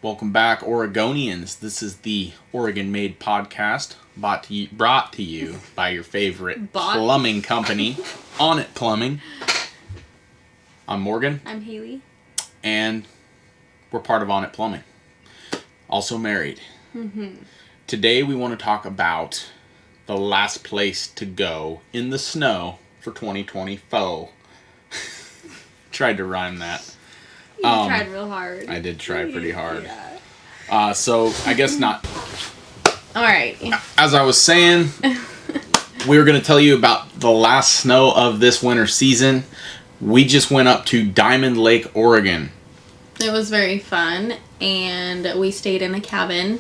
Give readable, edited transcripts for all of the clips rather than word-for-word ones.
Welcome back, Oregonians. This is the Oregon Made podcast brought to you by your favorite plumbing company, On It Plumbing. I'm Morgan. I'm Haley. And we're part of On It Plumbing. Also married. Mm-hmm. Today we want to talk about the last place to go in the snow for 2024. Tried to rhyme that. You tried real hard. I did try pretty hard. Yeah. So I guess not. All right. As I was saying, we were going to tell you about the last snow of this winter season. We just went up to Diamond Lake, Oregon. It was very fun, and we stayed in a cabin.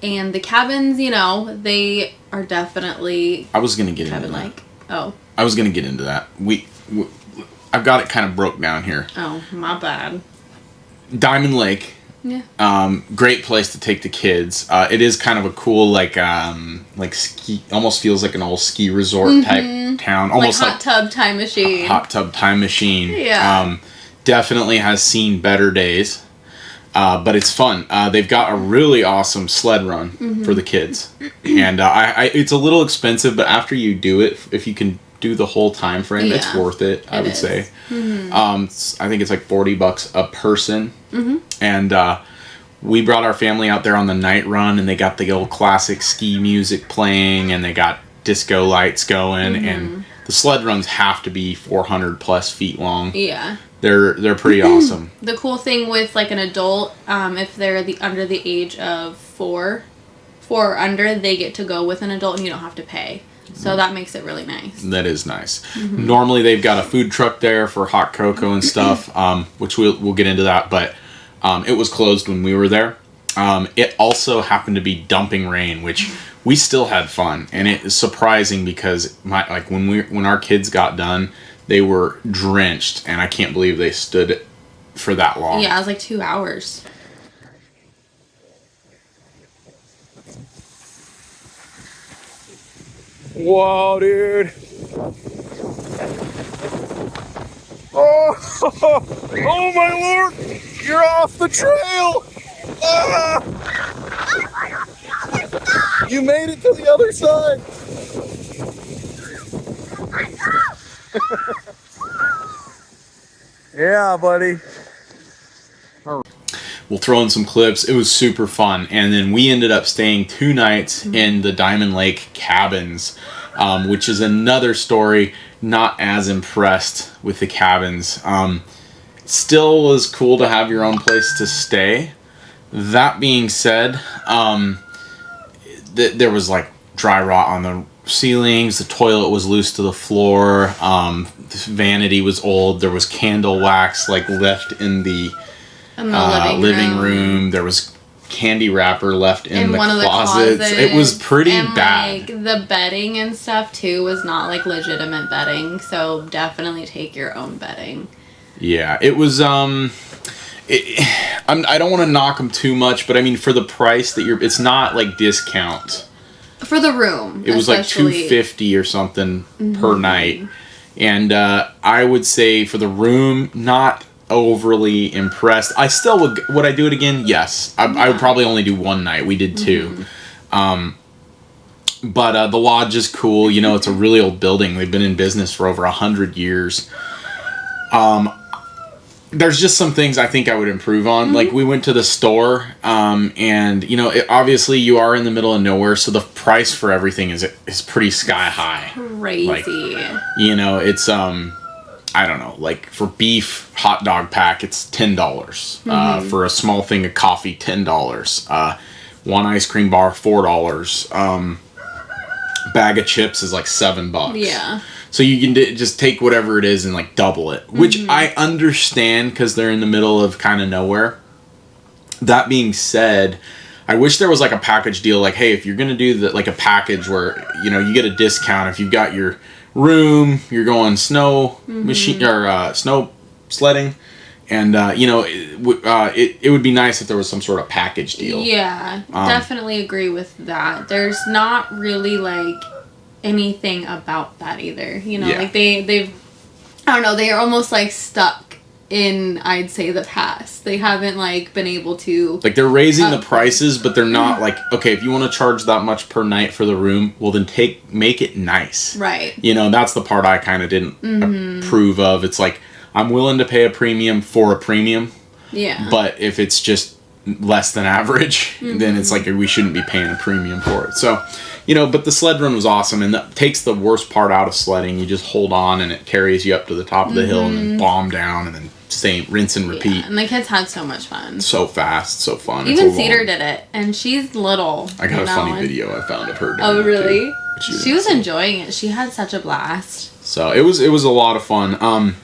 And the cabins, they are definitely I was going to get into cabin-like. that. Oh. I was going to get into that. I've got it kind of broke down here. Oh, my bad. Diamond Lake. Yeah. Great place to take the kids. It is kind of a cool, like ski, almost feels like an old ski resort type town. Almost like hot tub time machine. Hot tub time machine. Yeah. Definitely has seen better days. But it's fun. They've got a really awesome sled run for the kids. And it's a little expensive, but after you do it, if you can do the whole time frame, it's worth it, I would say. I think it's like $40 a person. And we brought our family out there on the night run, and they got the old classic ski music playing, and they got disco lights going, and the sled runs have to be 400 plus feet long. Yeah. They're pretty awesome. The cool thing with like an adult, if they're under the age of 4 or under, they get to go with an adult and you don't have to pay. So that makes it really nice. That is nice. Normally they've got a food truck there for hot cocoa and stuff, which we'll get into that, but it was closed when we were there. It also happened to be dumping rain, which we still had fun, and it is surprising because when our kids got done, they were drenched, and I can't believe they stood for that long. Yeah, it was like 2 hours. Whoa, dude. Oh my Lord. You're off the trail. Ah! You made it to the other side. Yeah, buddy. We'll throw in some clips. It was super fun. And then we ended up staying 2 nights in the Diamond Lake cabins, which is another story. Not as impressed with the cabins. Still was cool to have your own place to stay. That being said, there was like dry rot on the ceilings. The toilet was loose to the floor. The vanity was old. There was candle wax left in the living room. There was candy wrapper left in the closets. It was pretty bad. The bedding and stuff too was not legitimate bedding, so definitely take your own bedding. Yeah, it was. I don't want to knock them too much, but I mean for the price that it's not discount. For the room, it was like $250 or something per night, and I would say for the room, not overly impressed. I still would I do it again? Yes. I would probably only do 1 night. We did 2. But the lodge is cool. It's a really old building. They've been in business for over 100 years. There's just some things I think I would improve on. We went to the store, and obviously you are in the middle of nowhere, so the price for everything is pretty sky high. Crazy. It's I don't know, for beef hot dog pack, it's $10. For a small thing of coffee, $10. One ice cream bar, $4. Bag of chips is $7. Yeah. So you can just take whatever it is and double it, which I understand because they're in the middle of kind of nowhere. That being said, I wish there was a package deal. Hey, if you're gonna do a package where you get a discount if you've got your room, you're going snow machine or snow sledding, and it would be nice if there was some sort of package deal. Yeah, definitely agree with that. There's not really anything about that either. They've I don't know, they are almost stuck in, I'd say, the past. They haven't, like, been able to... Like, they're raising the prices, but they're not, like, okay, if you want to charge that much per night for the room, well, then make it nice. Right. You know, that's the part I kind of didn't approve of. It's like, I'm willing to pay a premium for a premium. Yeah. But if it's just less than average, then it's like we shouldn't be paying a premium for it. So, you know, but the sled run was awesome, and that takes the worst part out of sledding. You just hold on, and it carries you up to the top of the hill, and then bomb down, and then rinse and repeat. Yeah, and the kids had so much fun. So fast, so fun. Even Cedar did it, and she's little. I got a funny video I found of her doing it. Oh, really? Too, she was enjoying it. She had such a blast. So it was a lot of fun.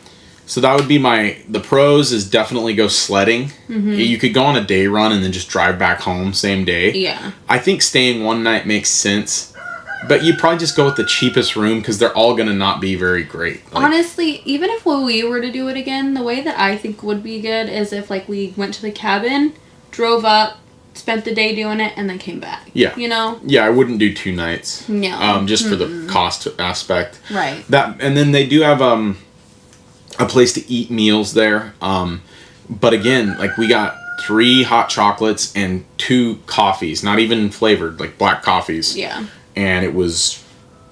So that would be the pros is definitely go sledding. You could go on a day run and then just drive back home same day. Yeah. I think staying one night makes sense. But you probably just go with the cheapest room because they're all going to not be very great. Like, honestly, even if we were to do it again, the way that I think would be good is if, like, we went to the cabin, drove up, spent the day doing it, and then came back. Yeah. You know? Yeah, I wouldn't do 2 nights. No. Just for the cost aspect. Right. And then they do have a place to eat meals there. But again, like, we got 3 hot chocolates and 2 coffees, not even flavored, like black coffees. Yeah. And it was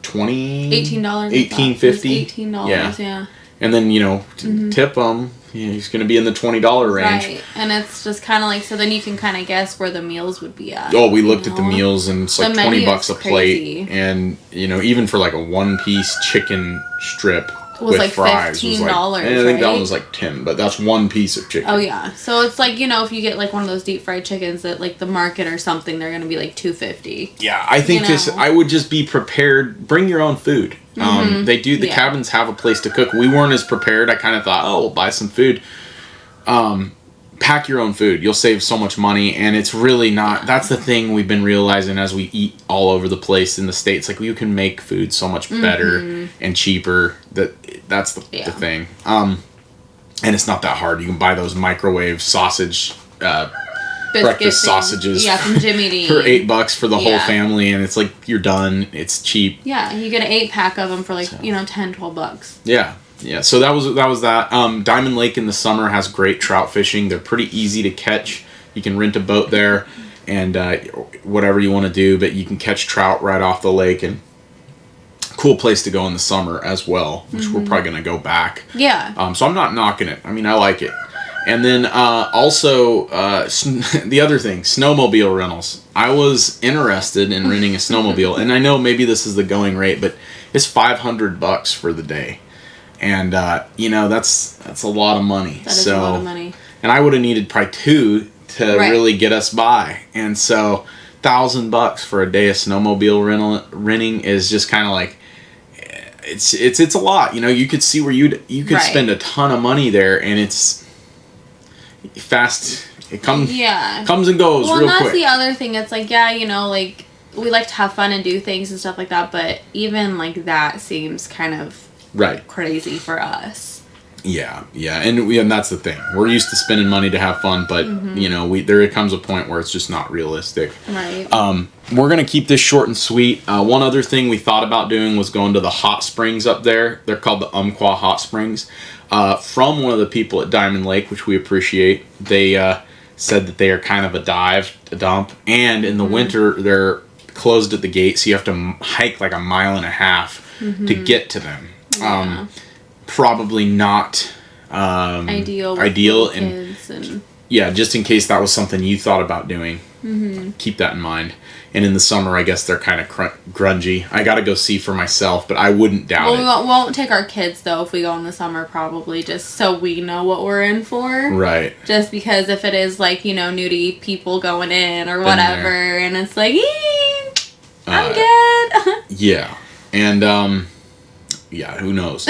$18. $18.50. $18, yeah. And then, you know, tip them. Yeah, he's going to be in the $20 range. Right. And it's just kind of like, so then you can kind of guess where the meals would be at. Oh, we looked at the meals, and it's like $20 a plate. And, you know, even for like a 1-piece chicken strip was with like fries $15, was like, I think that one was like 10, but that's 1 piece of chicken. Oh yeah, so it's like, you know, if you get like one of those deep fried chickens at like the market or something, they're gonna be like $2.50. Yeah, I think I would just be prepared. Bring your own food. They do. The cabins have a place to cook. We weren't as prepared. I kind of thought, oh, we'll buy some food. Pack your own food. You'll save so much money, and it's really not. That's the thing we've been realizing as we eat all over the place in the States. Like, you can make food so much better and cheaper. That's the thing. And it's not that hard. You can buy those microwave sausage breakfast sausages from Jimmy Dean for $8 for the whole family, and it's like you're done. It's cheap. Yeah, you get an 8-pack of them for like $10-12. Yeah, so that was that. Diamond Lake in the summer has great trout fishing. They're pretty easy to catch. You can rent a boat there and whatever you want to do, but you can catch trout right off the lake, and cool place to go in the summer as well, which we're probably going to go back. Yeah. So I'm not knocking it. I mean, I like it. And then also the other thing, snowmobile rentals. I was interested in renting a snowmobile, and I know maybe this is the going rate, but it's $500 for the day. And, you know, that's a lot of money. That is a lot of money. And I would have needed probably 2 to really get us by. And so $1,000 for a day of snowmobile renting is just kind of like, it's a lot. You know, you could see where you could spend a ton of money there, and it's fast. It comes and goes real quick. Well, that's the other thing. It's like, yeah, you know, like, we like to have fun and do things and stuff like that, but even like that seems kind of crazy for us. Yeah, and that's the thing. We're used to spending money to have fun, but you know, there comes a point where it's just not realistic. Right. We're gonna keep this short and sweet. One other thing we thought about doing was going to the hot springs up there. They're called the Umpqua Hot Springs. From one of the people at Diamond Lake, which we appreciate. They said that they are kind of a dump, and in the winter they're closed at the gate, so you have to hike like 1.5 miles to get to them. Yeah. Probably not ideal and yeah, just in case that was something you thought about doing, keep that in mind. And in the summer, I guess they're kind of grungy. I gotta go see for myself, but I wouldn't doubt it. We won't take our kids though if we go in the summer, probably, just so we know what we're in for. Right. Just because if it is like, you know, nudie people going in or whatever, and it's like, I'm good. Yeah, and yeah, who knows?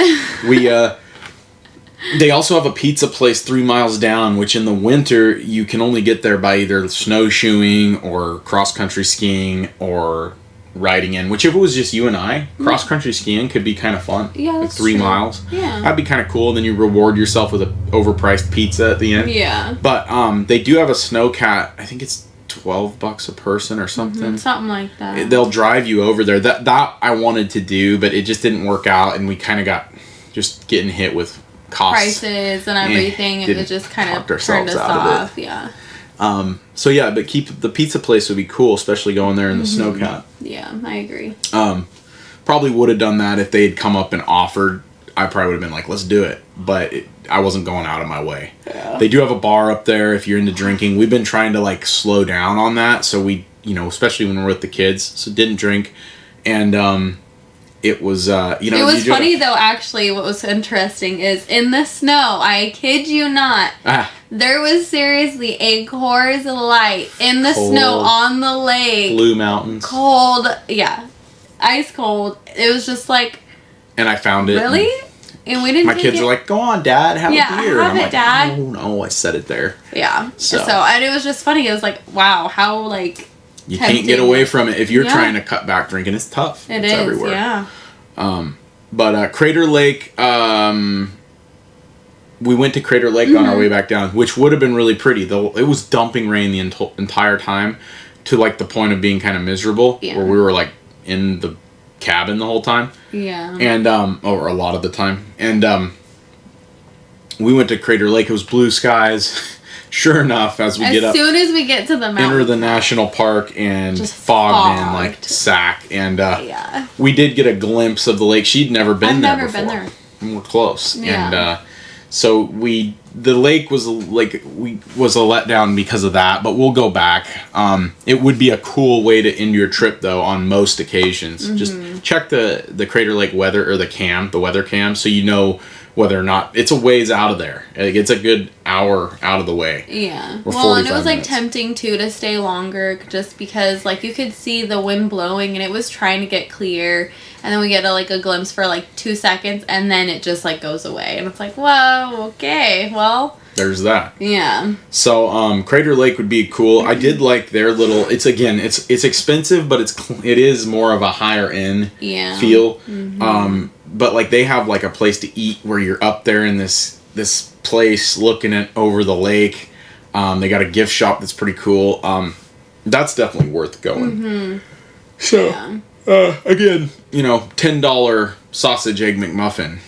They also have a pizza place 3 miles down, which in the winter you can only get there by either snowshoeing or cross-country skiing or riding in. Which if it was just you and I, cross-country skiing could be kind of fun. Yeah, like that's 3 true. miles. Yeah. That'd be kind of cool. Then you reward yourself with an overpriced pizza at the end. Yeah. But they do have a snowcat. I think it's $12 a person or something. Something like that. They'll drive you over there. That I wanted to do, but it just didn't work out, and we kind of got just getting hit with costs, prices and everything. It was just kind of turned us off. Yeah. So yeah, but the pizza place would be cool, especially going there in the snow cap. Yeah, I agree. Probably would have done that if they had come up and offered. I probably would have been like, let's do it. But I wasn't going out of my way. Yeah. They do have a bar up there if you're into drinking. We've been trying to like slow down on that. So we, especially when we're with the kids, so didn't drink. And it was, It was funny though, actually, what was interesting is in the snow, I kid you not, there was seriously a Coors Light in the snow on the lake. Blue Mountains. Cold, yeah. Ice cold. It was just like... And I found it. Really? And we didn't My kids were like, go on, Dad, have a beer. Have and I'm it, like, Dad. Oh, no, I set it there. Yeah. So, and it was just funny. It was like, wow, how, like... You can't get away from it. If you're trying to cut back drinking, it's tough. It's everywhere. Yeah. But Crater Lake, we went to Crater Lake on our way back down, which would have been really pretty. Though it was dumping rain the entire time to like the point of being kind of miserable, where we were like in the cabin the whole time. Yeah. And or a lot of the time. And we went to Crater Lake. It was blue skies. Sure enough, as soon as we get to the mountain, enter the national park and just fogged in like sack. And we did get a glimpse of the lake. She'd never been there before. I've never been there. And we're close. Yeah. And so the lake was was a letdown because of that, but we'll go back. It would be a cool way to end your trip though on most occasions. Just check the Crater Lake weather or the weather cam, so you know whether or not it's a ways out of there. It's a good hour out of the way. Yeah. Well, and it was like tempting too to stay longer just because like you could see the wind blowing and it was trying to get clear, and then we get a glimpse for like 2 seconds and then it just like goes away and it's like, whoa, okay, well, there's that. Yeah. So Crater Lake would be cool. I did like their little. It's expensive, but it is more of a higher end feel. But like they have like a place to eat where you're up there in this place looking over the lake. They got a gift shop that's pretty cool. That's definitely worth going. So again, $10 sausage egg McMuffin.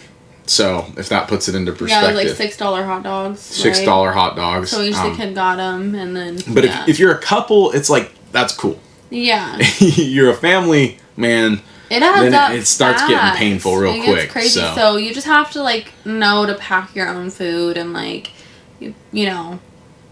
So if that puts it into perspective, it was like $6 hot dogs. $6 hot dogs. So each the kid got them, and then. But if you're a couple, it's like that's cool. Yeah. You're a family, man. It adds up. It starts getting painful real quick. It's crazy. So you just have to know to pack your own food and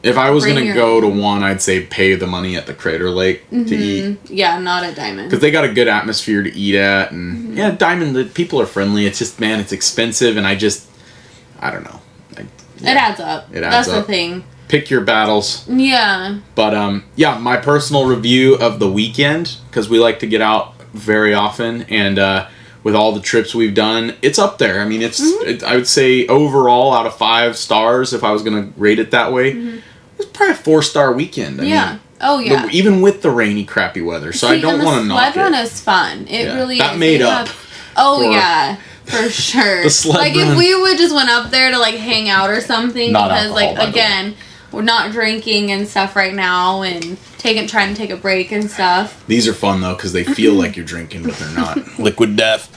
If I was going to go to one, I'd say pay the money at the Crater Lake to eat. Yeah, not at Diamond. Because they got a good atmosphere to eat at. And Diamond, the people are friendly. It's just, man, it's expensive. And I don't know. It adds up. That's the thing. Pick your battles. Yeah. But, my personal review of the weekend, because we like to get out very often. And with all the trips we've done, it's up there. I mean, I would say overall out of 5 stars, if I was going to rate it that way, it's probably a 4-star weekend. I mean, even with the rainy, crappy weather. So I don't want to knock it. The sled run is fun. It really is. That made up. For sure. The sled run. If we would just went up there to hang out or something, because again, we're not drinking and stuff right now, and trying to take a break and stuff. These are fun though because they feel like you're drinking, but they're not. Liquid Death.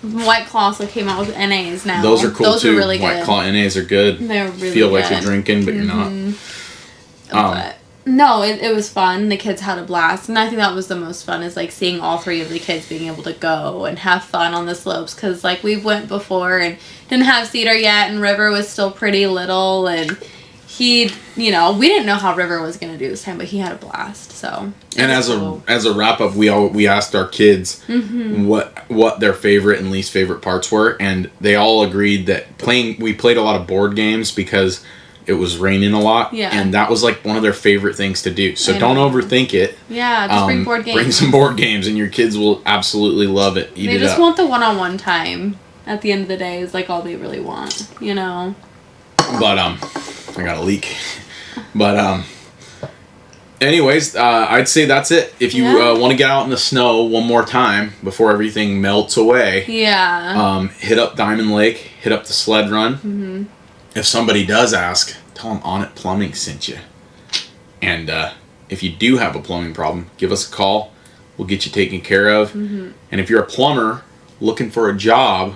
White Claw also came out with NAs now. Those are cool too. Those are really good. White Claw NAs are good. They're really feel good. like you're drinking, but you're not. But no, it was fun. The kids had a blast, and I think that was the most fun is seeing all 3 of the kids being able to go and have fun on the slopes, because we went before and didn't have Cedar yet, and River was still pretty little, and he, we didn't know how River was going to do this time, but he had a blast. So. And as a wrap up, we asked our kids what their favorite and least favorite parts were, and they all agreed that we played a lot of board games because it was raining a lot, and that was one of their favorite things to do. So don't overthink it. Yeah, just bring board games. Bring some board games, and your kids will absolutely love it. They just want the one-on-one time. At the end of the day, is all they really want, But I got a leak. But anyways, I'd say that's it. If you want to get out in the snow one more time before everything melts away, hit up Diamond Lake, hit up the sled run. If somebody does ask, tell them On It Plumbing sent you. And if you do have a plumbing problem, give us a call. We'll get you taken care of. And if you're a plumber looking for a job,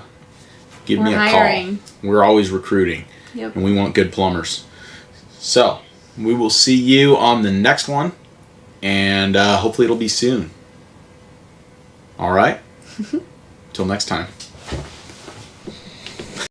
give me a hiring. call. We're always recruiting. Yep. And we want good plumbers. So, we will see you on the next one. And hopefully it'll be soon. All right? Till next time.